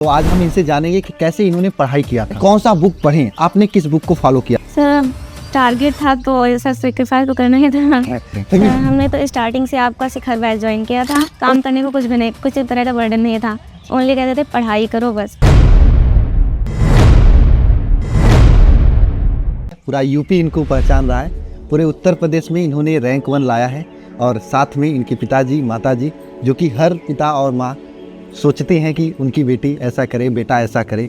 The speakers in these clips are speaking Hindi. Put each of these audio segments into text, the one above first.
तो आज हम इनसे जानेंगे कि कैसे इन्होंने पढ़ाई किया था, कौन सा बुक पढ़े, आपने किस बुक को फॉलो किया। सर टारगेट था तो ऐसा सेक्रीफाइस तो करना ही था। सर, हमने तो स्टार्टिंग से आपका शिखर बैच ज्वाइन किया था। काम करने को कुछ भी नहीं, कुछ तरह का बर्डन नहीं था। ओनली कहते थे पढ़ाई करो बस। पूरा यूपी इनको पहचान रहा है, पूरे उत्तर प्रदेश में इन्होंने रैंक 1 लाया है। और साथ में इनके पिताजी माताजी, जो कि हर पिता और माँ सोचते हैं कि उनकी बेटी ऐसा करे, बेटा ऐसा करे।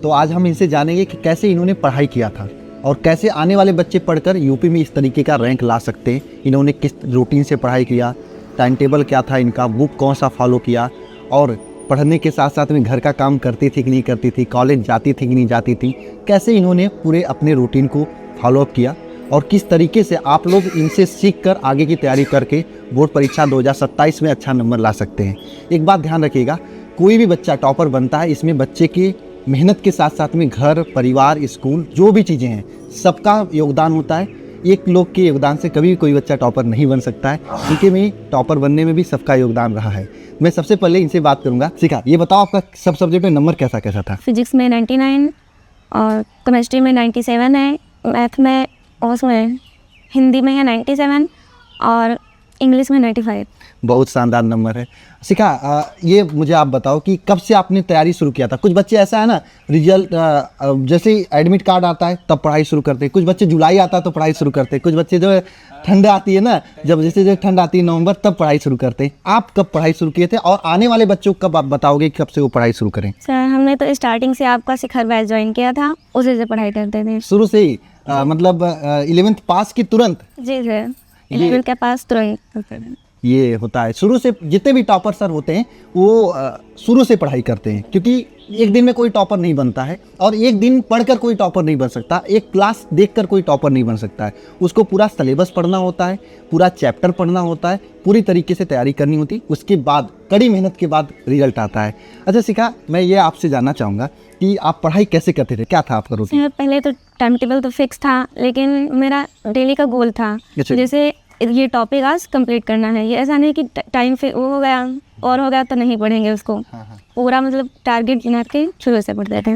तो आज हम इनसे जानेंगे कि कैसे इन्होंने पढ़ाई किया था और कैसे आने वाले बच्चे पढ़कर यूपी में इस तरीके का रैंक ला सकते हैं। इन्होंने किस रूटीन से पढ़ाई किया, टाइम टेबल क्या था इनका, बुक कौन सा फॉलो किया, और पढ़ने के साथ साथ में घर का काम करती थी कि नहीं करती थी, कॉलेज जाती थी कि नहीं जाती थी, कैसे इन्होंने पूरे अपने रूटीन को फॉलोअप किया और किस तरीके से आप लोग इनसे सीख कर आगे की तैयारी करके बोर्ड परीक्षा 2027 में अच्छा नंबर ला सकते हैं। एक बात ध्यान रखिएगा, कोई भी बच्चा टॉपर बनता है, इसमें बच्चे की मेहनत के साथ साथ में घर, परिवार, स्कूल, जो भी चीज़ें हैं सबका योगदान होता है। एक लोग के योगदान से कभी कोई बच्चा टॉपर नहीं बन सकता है, क्योंकि में टॉपर बनने में भी सबका योगदान रहा है। मैं सबसे पहले इनसे बात करूँगा। शिखा, ये बताओ आपका सब सब्जेक्ट में नंबर कैसा कैसा था। फिजिक्स में 99 और केमिस्ट्री में 97 है, मैथ में और उसमें हिंदी में है 97 और इंग्लिश में 95। बहुत शानदार नंबर है। शिखा, ये मुझे आप बताओ कि कब से आपने तैयारी शुरू किया था। कुछ बच्चे ऐसा है ना, रिजल्ट जैसे ही एडमिट कार्ड आता है तब पढ़ाई शुरू करते हैं, कुछ बच्चे जुलाई आता है तो पढ़ाई शुरू करते हैं, कुछ बच्चे जो है ठंड आती है ना, जैसे ठंड आती है नवंबर, तब पढ़ाई शुरू करते हैं। आप कब पढ़ाई शुरू किए थे और आने वाले बच्चों को कब आप बताओगे कब से वो पढ़ाई शुरू करें। सर हमने तो स्टार्टिंग से आपका शिखर बैच ज्वाइन किया था, उसी से पढ़ाई करते थे शुरू से ही, मतलब 11th पास की तुरंत। जी सर, 11th के पास तुरंत ये होता है। शुरू से जितने भी टॉपर सर होते हैं वो शुरू से पढ़ाई करते हैं, क्योंकि एक दिन में कोई टॉपर नहीं बनता है और एक दिन पढ़कर कोई टॉपर नहीं बन सकता, एक क्लास देखकर कोई टॉपर नहीं बन सकता है। उसको पूरा सिलेबस पढ़ना होता है, पूरा चैप्टर पढ़ना होता है, पूरी तरीके से तैयारी करनी होती है, उसके बाद कड़ी मेहनत के बाद रिजल्ट आता है। अच्छा शिखा, मैं ये आपसे जानना चाहूँगा कि आप पढ़ाई कैसे करते थे, क्या था आपका रूटीन। पहले तो टाइम टेबल तो फिक्स था, लेकिन मेरा डेली का गोल था जैसे ये टॉपिक आज कंप्लीट करना है। ये ऐसा नहीं कि टाइम पे वो हो गया और हो गया तो नहीं पढ़ेंगे उसको। पूरा मतलब टारगेट बना के शुरू से पढ़ते थे।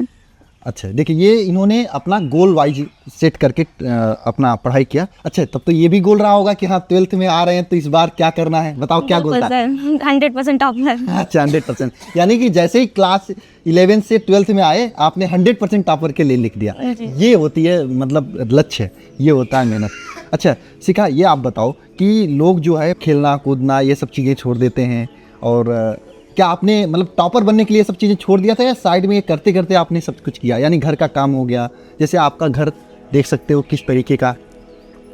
अच्छा देखिए, ये इन्होंने अपना गोल वाइज सेट करके अपना पढ़ाई किया। अच्छा, तब तो ये भी गोल रहा होगा कि हाँ 12th में आ रहे हैं तो इस बार क्या करना है, बताओ क्या गोल था। 100% टॉपर। अच्छा 100%, यानी कि जैसे ही क्लास 11 से 12th में आए आपने 100% टॉपर के लिए लिख दिया। ये होती है मतलब लक्ष्य, ये होता है मेहनत। अच्छा शिखा, ये आप बताओ कि लोग जो है खेलना कूदना ये सब चीज़ें छोड़ देते हैं, और क्या आपने मतलब टॉपर बनने के लिए सब चीज़ें छोड़ दिया था या साइड में ये करते करते आपने सब कुछ किया, यानी घर का काम हो गया, जैसे आपका घर देख सकते हो किस तरीके का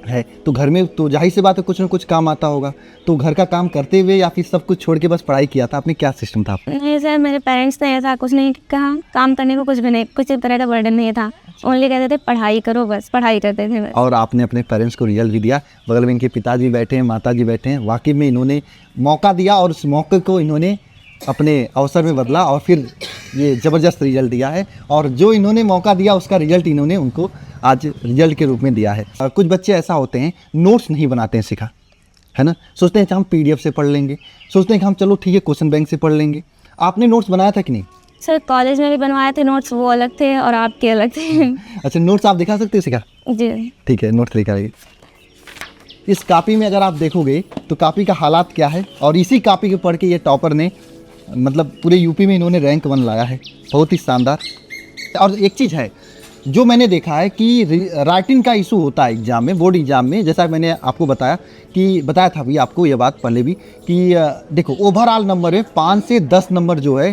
है, तो घर में तो जाहिर सी बात है कुछ ना कुछ काम आता होगा, तो घर का काम करते हुए या फिर सब कुछ छोड़ के बस पढ़ाई किया था आपने, क्या सिस्टम था आपका। नहीं सर, मेरे पेरेंट्स ने ऐसा कुछ नहीं कहा, काम करने को कुछ भी नहीं, कुछ तरह का बर्डन नहीं था। ओनली कहते थे पढ़ाई करो बस, पढ़ाई करते थे बस। और आपने अपने पेरेंट्स को रिजल्ट भी दिया, बगल में इनके पिताजी बैठे हैं, माताजी बैठे हैं, वाकई में इन्होंने मौका दिया और उस मौके को इन्होंने अपने अवसर में बदला और फिर ये ज़बरदस्त रिजल्ट दिया है। और जो इन्होंने मौका दिया उसका रिजल्ट इन्होंने उनको आज रिजल्ट के रूप में दिया है। कुछ बच्चे ऐसा होते हैं नोट्स नहीं बनाते हैं शिखा, है ना, सोचते हैं कि हम PDF से पढ़ लेंगे, सोचते हैं कि हम चलो ठीक है क्वेश्चन बैंक से पढ़ लेंगे। आपने नोट्स बनाया था कि नहीं। सर कॉलेज में भी बनवाए थे नोट्स, वो अलग थे और आपके अलग थे। अच्छा, नोट्स आप दिखा सकते हो शिखा। जी ठीक है, नोट्स दिखाइए। इस कापी में अगर आप देखोगे तो कापी का हालात क्या है, और इसी कापी के पढ़ के ये टॉपर ने मतलब पूरे यूपी में इन्होंने रैंक 1 लाया है, बहुत ही शानदार। और एक चीज़ है जो मैंने देखा है कि राइटिंग का इशू होता है एग्ज़ाम में, बोर्ड एग्ज़ाम में, जैसा मैंने आपको बताया था भी आपको ये बात पहले भी कि देखो ओवरऑल नंबर में 5 से 10 नंबर जो है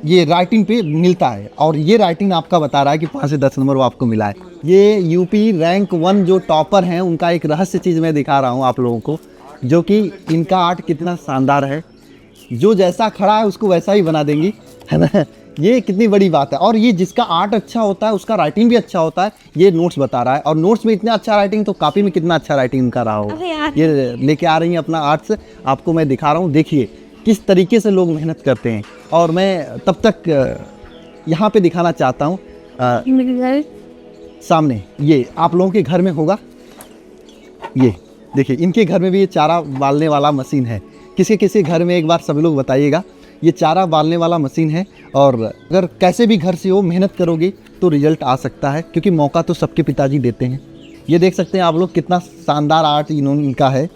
ये राइटिंग पे मिलता है, और ये राइटिंग आपका बता रहा है कि 5 से 10 नंबर वो आपको मिला है। ये यूपी रैंक 1 जो टॉपर हैं उनका एक रहस्य चीज़ मैं दिखा रहा हूँ आप लोगों को, जो कि इनका आर्ट कितना शानदार है, जो जैसा खड़ा है उसको वैसा ही बना देंगी, है ना। ये कितनी बड़ी बात है। और ये जिसका आर्ट अच्छा होता है उसका राइटिंग भी अच्छा होता है, ये नोट्स बता रहा है, और नोट्स में इतना अच्छा राइटिंग तो कापी में कितना अच्छा राइटिंग इनका रहा होगा। ये लेके आ रही हैं अपना आर्ट्स, आपको मैं दिखा रहा हूँ, देखिए किस तरीके से लोग मेहनत करते हैं। और मैं तब तक यहाँ पे दिखाना चाहता हूँ सामने, ये आप लोगों के घर में होगा, ये देखिए इनके घर में भी ये चारा बालने वाला मशीन है। किसी किसी घर में एक बार सभी लोग बताइएगा ये चारा बालने वाला मशीन है और अगर कैसे भी घर से हो मेहनत करोगे तो रिजल्ट आ सकता है, क्योंकि मौका तो सबके पिताजी देते हैं। ये देख सकते हैं आप लोग कितना शानदार आर्ट इनका है।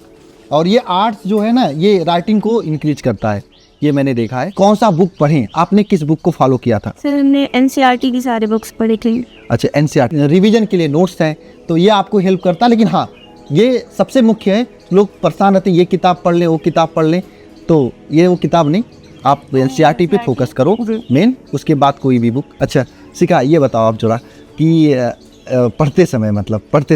और ये आर्ट जो है ना, ये राइटिंग को इंक्रीज करता है, ये मैंने देखा है। कौन सा बुक पढ़ें, आपने किस बुक को फॉलो किया था? सर हमने NCERT की सारे बुक्स पढ़ी थी। अच्छा, NCERT रिवीजन के लिए नोट्स हैं तो ये आपको हेल्प करता है। लेकिन हाँ, ये सबसे मुख्य है, लोग परेशान रहते हैं ये किताब पढ़ लें वो किताब पढ़ लें, तो ये वो किताब नहीं, आप NCERT पे फोकस करो मेन, उसके बाद कोई भी बुक। अच्छा शिखा, ये बताओ आप जरा कि पढ़ते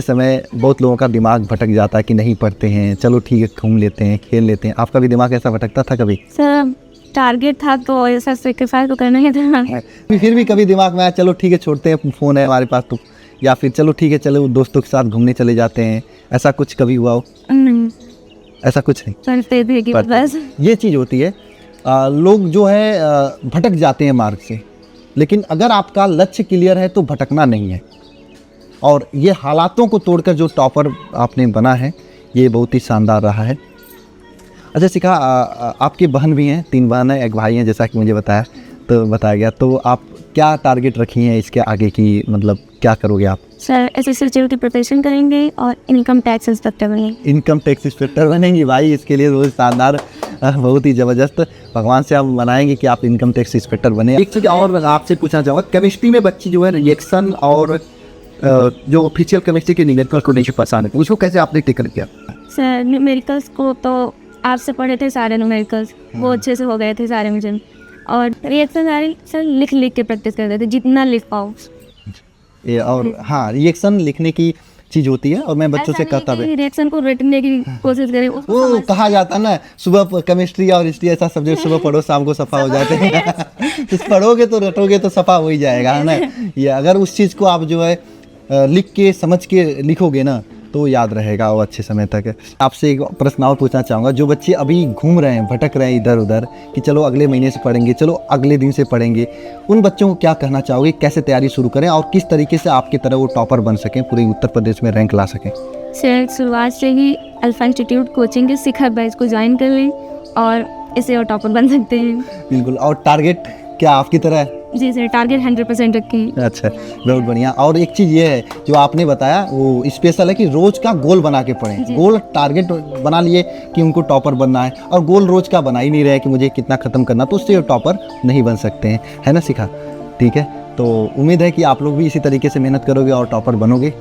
समय बहुत लोगों का दिमाग भटक जाता है कि नहीं पढ़ते हैं, चलो ठीक है घूम लेते हैं, खेल लेते हैं। आपका भी दिमाग ऐसा भटकता था कभी? सर टारगेट था तो ऐसा सेक्रीफाइस तो करना ही था। फिर भी कभी दिमाग में आया चलो ठीक है छोड़ते हैं, फ़ोन है हमारे पास तो, या फिर चलो ठीक है चलो दोस्तों के साथ घूमने चले जाते हैं, ऐसा कुछ कभी हुआ हो? नहीं, ऐसा कुछ नहीं। चलते थे कि बस ये चीज़ होती है, लोग जो है भटक जाते हैं मार्ग से, लेकिन अगर आपका लक्ष्य क्लियर है तो भटकना नहीं है। और ये हालातों को तोड़कर जो टॉपर आपने बना है ये बहुत ही शानदार रहा है। अच्छा शिखा, आपकी बहन भी हैं, 3 बहन है 1 भाई हैं जैसा कि मुझे बताया गया, तो आप क्या टारगेट रखी हैं इसके आगे की, मतलब क्या करोगे आप? सर SSC की प्रिपरेशन करेंगे और इनकम टैक्स इंस्पेक्टर बनेंगे। इनकम टैक्स इंस्पेक्टर बनेंगी? भाई इसके लिए बहुत शानदार, बहुत ही ज़बरदस्त। भगवान से हम मनाएंगे कि आप इनकम टैक्स इंस्पेक्टर बने। एक चीज़ और आपसे पूछना चाहूँगा, केमिस्ट्री में बच्ची जो है रिएक्शन और जो ऑफिशियल केमिस्ट्री के न्यूमेरिकल को नहीं पसंद है, उसको कैसे आपने टेकन किया? सर न्यूमेरिकल्स को तो आपसे पढ़े थे सारे न्यूमेरिकल्स, वो अच्छे से हो गए थे सारे मुझे। और रिएक्शन सारे सर लिख के प्रैक्टिस करते थे जितना लिख पाओ। और हाँ, रिएक्शन लिखने की चीज़ होती है और मैं बच्चों से कहता भी रिएक्शन को रटने की कोशिश करें। वो कहा जाता है ना, सुबह केमिस्ट्री और हिस्ट्री ऐसा सब्जेक्ट सुबह पढ़ो शाम को सफ़ा हो जाते हैं। तो पढ़ोगे तो रटोगे तो सफ़ा हो ही जाएगा, है ना। ये अगर उस चीज़ को आप जो है लिख के समझ के लिखोगे ना तो याद रहेगा वो अच्छे समय तक। आपसे एक प्रश्न और पूछना चाहूँगा, जो बच्चे अभी घूम रहे हैं, भटक रहे हैं इधर उधर कि चलो अगले महीने से पढ़ेंगे, चलो अगले दिन से पढ़ेंगे, उन बच्चों को क्या कहना चाहोगे, कैसे तैयारी शुरू करें और किस तरीके से आपकी तरह वो टॉपर बन सकें, पूरे उत्तर प्रदेश में रैंक ला सकें? सर शुरुआत से ही अल्फा इंस्टीट्यूट कोचिंग के शिखर बैच को ज्वाइन कर लें और इसे और टॉपर बन सकते हैं। बिल्कुल। और टारगेट क्या आपकी तरह है? जी सर, टारगेट 100% रखें। अच्छा, बहुत बढ़िया। और एक चीज़ ये है जो आपने बताया वो स्पेशल है कि रोज़ का गोल बना के पढ़ें। गोल टारगेट बना लिए कि उनको टॉपर बनना है, और गोल रोज़ का बना ही नहीं रहे कि मुझे कितना ख़त्म करना, तो उससे टॉपर नहीं बन सकते हैं, है ना शिखा? ठीक है, तो उम्मीद है कि आप लोग भी इसी तरीके से मेहनत करोगे और टॉपर बनोगे।